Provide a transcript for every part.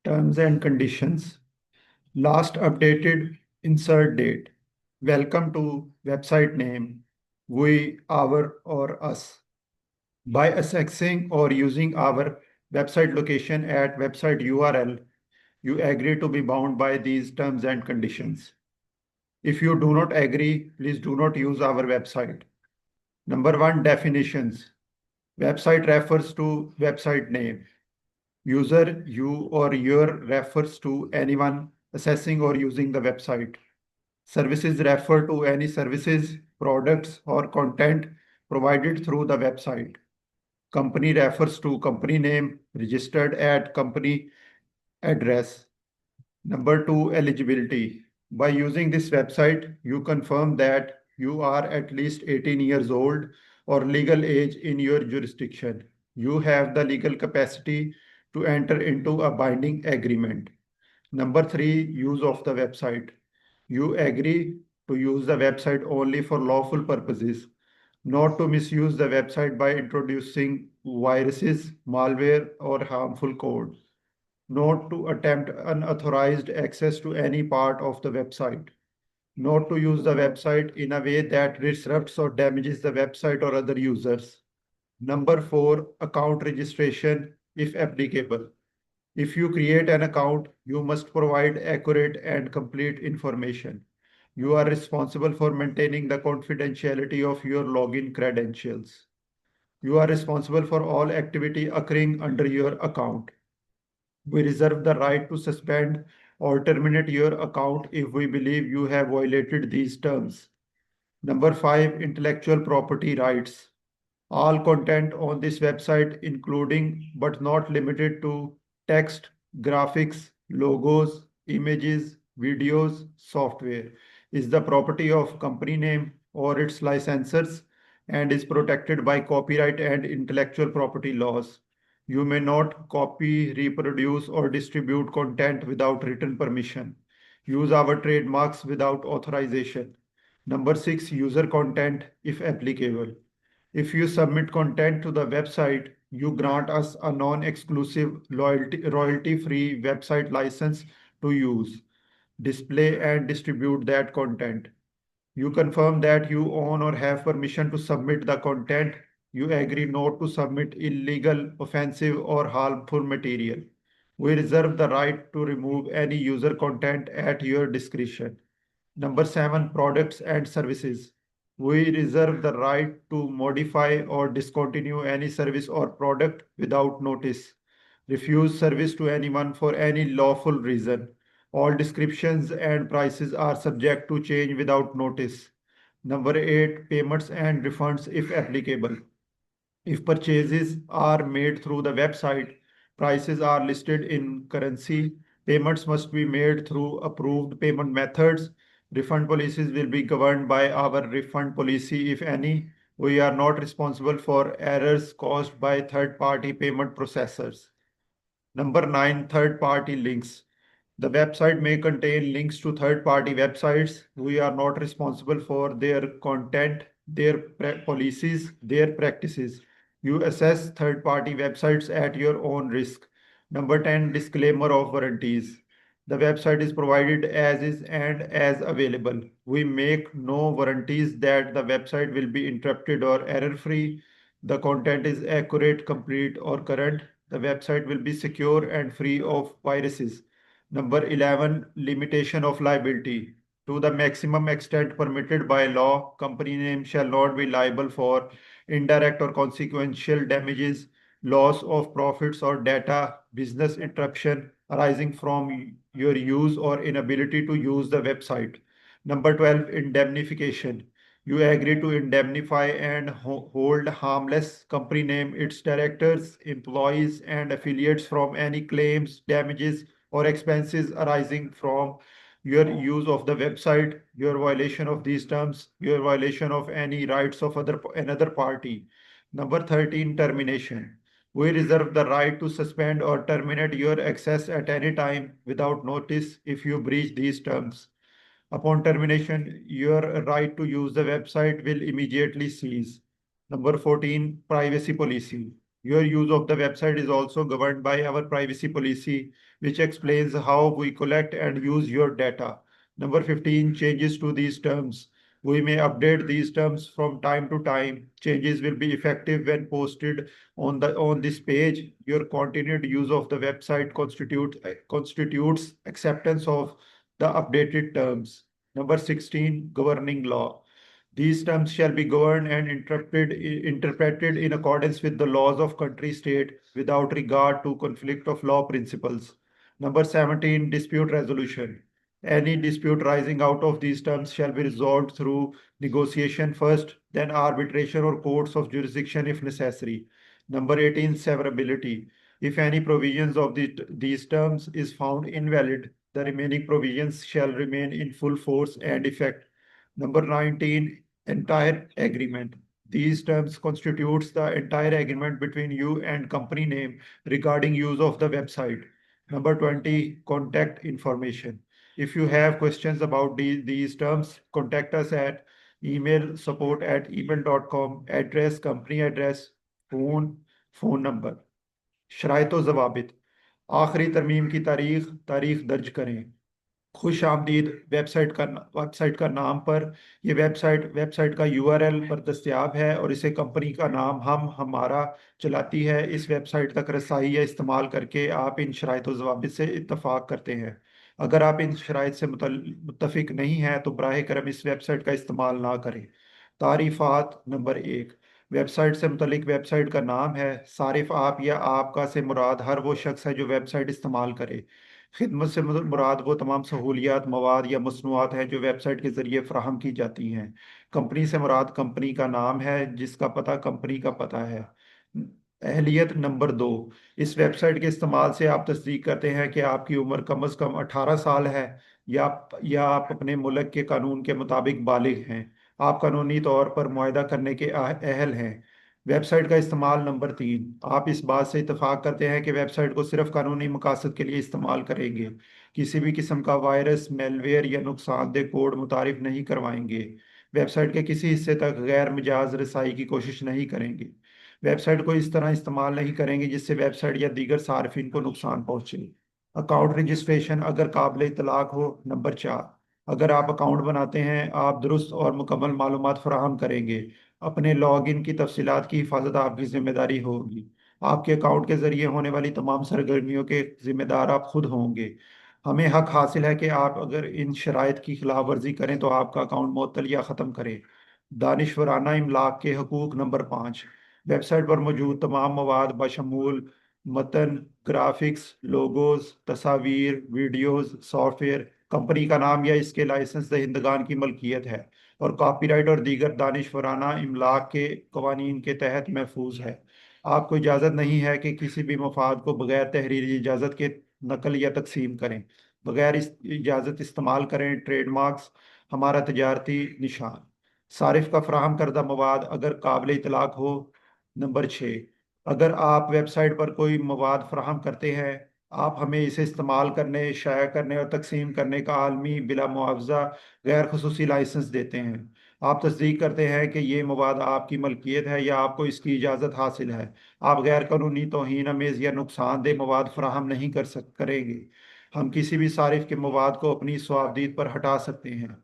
Terms and conditions. Last updated insert date. Welcome to website name we, our, or us. By accessing or using our website location at website URL, you agree to be bound by these terms and conditions. If you do not agree, please do not use our website. Number one, definitions. Website refers to website name. User, you or your refers to anyone accessing or using the website. Services refer to any services, products, or content provided through the website. Company refers to company name registered at company address. Number two, eligibility. By using this website, you confirm that you are at least 18 years old or legal age in your jurisdiction. You have the legal capacity to enter into a binding agreement. Number three, use of the website. You agree to use the website only for lawful purposes, not to misuse the website by introducing viruses, malware, or harmful code, not to attempt unauthorized access to any part of the website, not to use the website in a way that disrupts or damages the website or other users. Number four, account registration if applicable. If you create an account, you must provide accurate and complete information. You are responsible for maintaining the confidentiality of your login credentials. You are responsible for all activity occurring under your account. We reserve the right to suspend or terminate your account if we believe you have violated these terms. Number five, intellectual property rights. All content on this website, including but not limited to text, graphics, logos, images, videos, software, is the property of company name or its licensors and is protected by copyright and intellectual property laws. You may not copy, reproduce, or distribute content without written permission. Use our trademarks without authorization. Number six, user content if applicable. If you submit content to the website, you grant us a non-exclusive royalty-free website license to use, display, and distribute that content. You confirm that you own or have permission to submit the content. You agree not to submit illegal, offensive, or harmful material. We reserve the right to remove any user content at your discretion. Number seven, products and services. We reserve the right to modify or discontinue any service or product without notice. Refuse service to anyone for any lawful reason. All descriptions and prices are subject to change without notice. Number eight, payments and refunds if applicable. If purchases are made through the website, prices are listed in currency. Payments must be made through approved payment methods. Refund policies will be governed by our refund policy, if any. We are not responsible for errors caused by third-party payment processors. Number nine, third-party links. The website may contain links to third-party websites. We are not responsible for their content, their policies, their practices. You assess third-party websites at your own risk. Number 10, disclaimer of warranties. The website is provided as is and as available. We make no warranties that the website will be interrupted or error-free. The content is accurate, complete, or current. The website will be secure and free of viruses. Number 11, limitation of liability. To the maximum extent permitted by law, company name shall not be liable for indirect or consequential damages, loss of profits or data, business interruption arising from your use or inability to use the website. Number 12, indemnification. You agree to indemnify and hold harmless company name, its directors, employees, and affiliates from any claims, damages, or expenses arising from your use of the website, your violation of these terms, your violation of any rights of another party. Number 13, termination. We reserve the right to suspend or terminate your access at any time without notice if you breach these terms. Upon termination, your right to use the website will immediately cease. Number 14, privacy policy. Your use of the website is also governed by our privacy policy, which explains how we collect and use your data. Number 15, changes to these terms. We may update these terms from time to time. Changes will be effective when posted on this page. Your continued use of the website constitutes acceptance of the updated terms. Number 16, governing law. These terms shall be governed and interpreted in accordance with the laws of country state without regard to conflict of law principles. Number 17, dispute resolution. Any dispute rising out of these terms shall be resolved through negotiation first, then arbitration or courts of jurisdiction if necessary. Number 18, severability. If any provisions of these terms is found invalid, the remaining provisions shall remain in full force and effect. Number 19, entire agreement. These terms constitutes the entire agreement between you and company name regarding use of the website. Number 20, contact information. If you have questions about these terms, contact us at email support@email.com, address, company address, phone number. शराइत व ज़वाबित. आखिरी तरमीम की तारीख दर्ज करें. खुश आमदीद website का नाम पर. ये वेबसाइट का यूआरएल पर दस्तयाब है और इसे कंपनी का नाम हमारा चलाती है. इस वेबसाइट तक रसाई या इस्तेमाल करके आप इन शराइत व ज़वाबित से इत्तफाक करते हैं. अगर आप इन शराइत से मुत्तफिक नहीं हैं तो बराह करम इस वेबसाइट का इस्तेमाल ना करें. तारीफ़ात. नंबर 1, वेबसाइट से मुतलिक वेबसाइट का नाम है. सारिफ आप या आपका से मुराद हर वो शख्स है जो वेबसाइट इस्तेमाल करे. खिदमत से मुराद वो तमाम सहूलियात, मवाद या मसनूआत हैं जो वेबसाइट के ज़रिए फ़राहम की जाती हैं. कंपनी से मुराद कंपनी का नाम है जिसका पता कंपनी का पता है. अहलियत. नंबर 2, इस वेबसाइट के इस्तेमाल से आप तस्दीक करते हैं कि आपकी उम्र कम अज़ कम 18 साल है या आप अपने मुल्क के कानून के मुताबिक बालिग हैं. आप कानूनी तौर पर मुआहदा करने के अहल हैं. वेबसाइट का इस्तेमाल. नंबर 3, आप इस बात से इत्तफाक करते हैं कि वेबसाइट को सिर्फ कानूनी मकासद के लिए इस्तेमाल करेंगे. किसी भी किस्म का वायरस, मेलवेयर या नुकसानदेह कोड मुतारिफ नहीं करवाएंगे. वेबसाइट के किसी हिस्से तक गैर मिजाज रसाई की कोशिश नहीं करेंगे. वेबसाइट को इस तरह इस्तेमाल नहीं करेंगे जिससे वेबसाइट या दीगर सार्फिन को नुकसान पहुंचे. अकाउंट रजिस्ट्रेशन अगर काबिल इतलाक हो. नंबर 4, अगर आप अकाउंट बनाते हैं आप दुरुस्त और मुकम्मल मालूमात फराहम करेंगे. अपने लॉगिन की तफसीलात की हिफाजत आपकी जिम्मेदारी होगी. आपके अकाउंट के जरिए होने वाली तमाम सरगर्मियों के जिम्मेदार आप खुद होंगे. हमें हक हासिल है कि आप अगर इन शराइत की खिलाफ वर्जी करें तो आपका अकाउंट मुअत्तल या ख़त्म करें. दानिशवराना इमलाक के हकूक. नंबर 5, वेबसाइट पर मौजूद तमाम मवाद बशमूल मतन, ग्राफिक्स, लोगोज, तस्वीर, वीडियोस, सॉफ्टवेयर कंपनी का नाम या इसके लाइसेंस दहिंदगान की मलकियत है और कॉपीराइट और दीगर दानिशवराना इमलाक के कवानीन के तहत महफूज है. आपको इजाज़त नहीं है कि किसी भी मफाद को बगैर तहरीरी इजाज़त के नकल या तकसीम करें. बगैर इजाज़त इस्तेमाल करें. ट्रेडमार्क्स हमारा तजारती निशान. सारिफ का फराहम करदा मवाद अगर काबिल इतलाक हो. नंबर 6, अगर आप वेबसाइट पर कोई मवाद फराहम करते हैं आप हमें इसे इस्तेमाल करने, शाया करने और तकसीम करने का आलमी बिला मुआवजा गैर खसूसी लाइसेंस देते हैं. आप तस्दीक करते हैं कि ये मवाद आपकी मलकियत है या आपको इसकी इजाज़त हासिल है. आप गैर कानूनी तौहीन अमेज़ या नुकसानदेह मवाद फराहम नहीं करेंगे. हम किसी भी सारिफ के मवाद को अपनी स्वाबदीद पर हटा सकते हैं.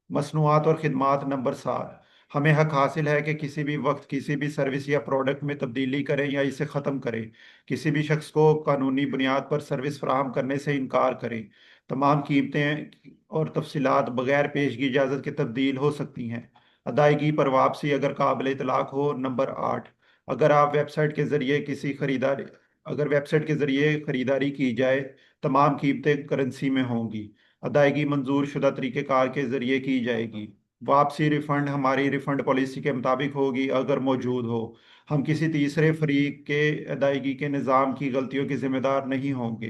मसनूआत और खिदमात. नंबर 7, हमें हक हासिल है कि किसी भी वक्त किसी भी सर्विस या प्रोडक्ट में तब्दीली करें या इसे ख़त्म करें. किसी भी शख्स को कानूनी बुनियाद पर सर्विस फराहम करने से इनकार करें. तमाम कीमतें और तफसीलात बगैर पेशगी इजाज़त के तब्दील हो सकती हैं. अदायगी पर वापसी अगर काबिल इतलाक हो. नंबर 8, अगर आप वेबसाइट के ज़रिए किसी खरीदारी अगर वेबसाइट के ज़रिए खरीदारी की जाए तमाम कीमतें करेंसी में होंगी. अदायगी मंजूर शुदा तरीक़ेकार के ज़रिए की जाएगी. वापसी रिफंड हमारी रिफंड पॉलिसी के मुताबिक होगी अगर मौजूद हो. हम किसी तीसरे फरीक के अदायगी के निज़ाम की गलतियों के जिम्मेदार नहीं होंगे.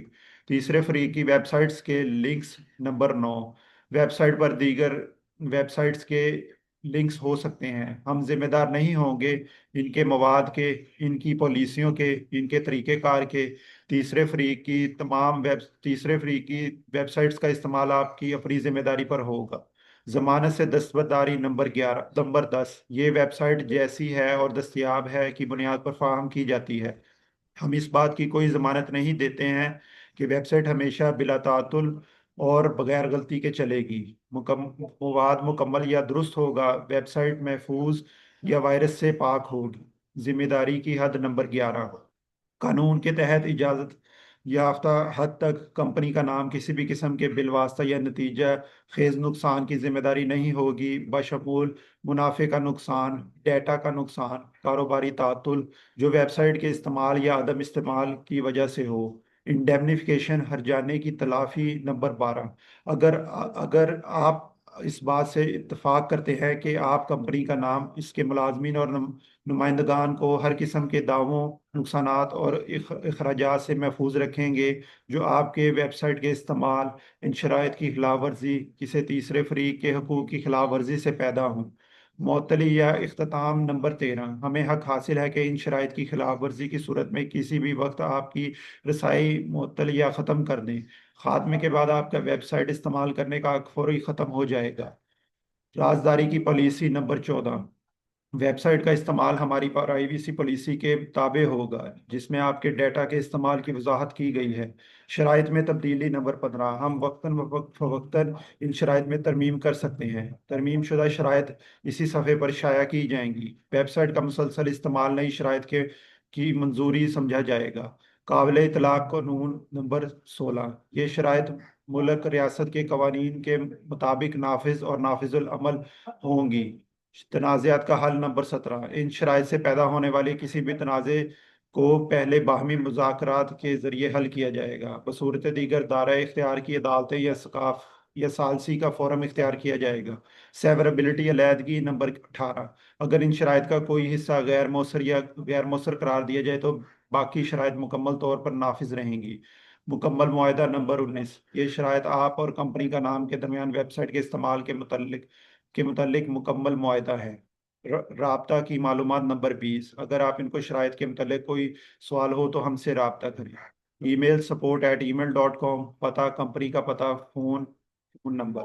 तीसरे फरीक की वेबसाइट्स के लिंक्स. नंबर 9, वेबसाइट पर दीगर वेबसाइट्स के लिंक्स हो सकते हैं. हम जिम्मेदार नहीं होंगे इनके मवाद के, इनकी पॉलिसियों के, इनके तरीक़ेकार के. तीसरे फरीक की वेबसाइट्स का इस्तेमाल आपकी अपनी जिम्मेदारी पर होगा. ضمانت سے دستبرداری نمبر 10 یہ ویب سائٹ جیسی ہے اور دستیاب ہے کی بنیاد پر فراہم کی جاتی ہے۔ ہم اس بات کی کوئی ضمانت نہیں دیتے ہیں کہ ویب سائٹ ہمیشہ بلا تعطل اور بغیر غلطی کے چلے گی۔ مواد مکمل یا درست ہوگا، ویب سائٹ محفوظ یا وائرس سے پاک ہوگی۔ ذمہ داری کی حد نمبر 11، قانون کے تحت اجازت یافتہ حد تک کمپنی کا نام کسی بھی قسم کے بالواسطہ یا نتیجہ خیز نقصان کی ذمہ داری نہیں ہوگی، بشمول منافع کا نقصان، ڈیٹا کا نقصان، کاروباری تعطل جو ویب سائٹ کے استعمال یا عدم استعمال کی وجہ سے ہو۔ انڈیمنیفیکیشن ہرجانے کی تلافی نمبر 12، اگر آپ اس بات سے اتفاق کرتے ہیں کہ آپ کمپنی کا نام اس کے ملازمین اور نمائندگان کو ہر قسم کے دعووں، نقصانات اور اخراجات سے محفوظ رکھیں گے جو آپ کے ویب سائٹ کے استعمال، ان شرائط کی خلاف ورزی، کسی تیسرے فریق کے حقوق کی خلاف ورزی سے پیدا ہوں۔ معطلی یا اختتام نمبر 13، ہمیں حق حاصل ہے کہ ان شرائط کی خلاف ورزی کی صورت میں کسی بھی وقت آپ کی رسائی معطل یا ختم کر دیں۔ خاتمے کے بعد آپ کا ویب سائٹ استعمال کرنے کا حق فوری ختم ہو جائے گا۔ رازداری کی پالیسی نمبر 14، ویب سائٹ کا استعمال ہماری پرائیویسی پالیسی کے تابع ہوگا جس میں آپ کے ڈیٹا کے استعمال کی وضاحت کی گئی ہے۔ شرائط میں تبدیلی نمبر 15، ہم وقتاً فوقتاً ان شرائط میں ترمیم کر سکتے ہیں۔ ترمیم شدہ شرائط اسی صفحے پر شائع کی جائیں گی۔ ویب سائٹ کا مسلسل استعمال نئی شرائط کی منظوری سمجھا جائے گا۔ قابل اطلاق قانون نمبر 16، یہ شرائط ملک ریاست کے قوانین کے مطابق نافذ اور نافذ العمل ہوں گی۔ تنازعات کا حل نمبر 17، ان شرائط سے پیدا ہونے والے کسی بھی تنازع کو پہلے باہمی مذاکرات کے ذریعے حل کیا جائے گا۔ بصورت دیگر دارائے اختیار کی عدالتیں یا ثالثی کا فورم اختیار کیا جائے گا۔ سیورابلٹی علیحدگی نمبر 18، اگر ان شرائط کا کوئی حصہ غیر مؤثر یا غیر مؤثر قرار دیا جائے تو باقی شرائط مکمل طور پر نافذ رہیں گی۔ مکمل معاہدہ نمبر 19، یہ شرائط آپ اور کمپنی کا نام کے درمیان ویب سائٹ کے استعمال کے متعلق مکمل معاہدہ ہے۔ رابطہ کی معلومات نمبر 20، اگر آپ ان کو شرائط کے متعلق کوئی سوال ہو تو ہم سے رابطہ کریں۔ ای میل support@email.com، پتہ کمپنی کا پتہ، فون نمبر۔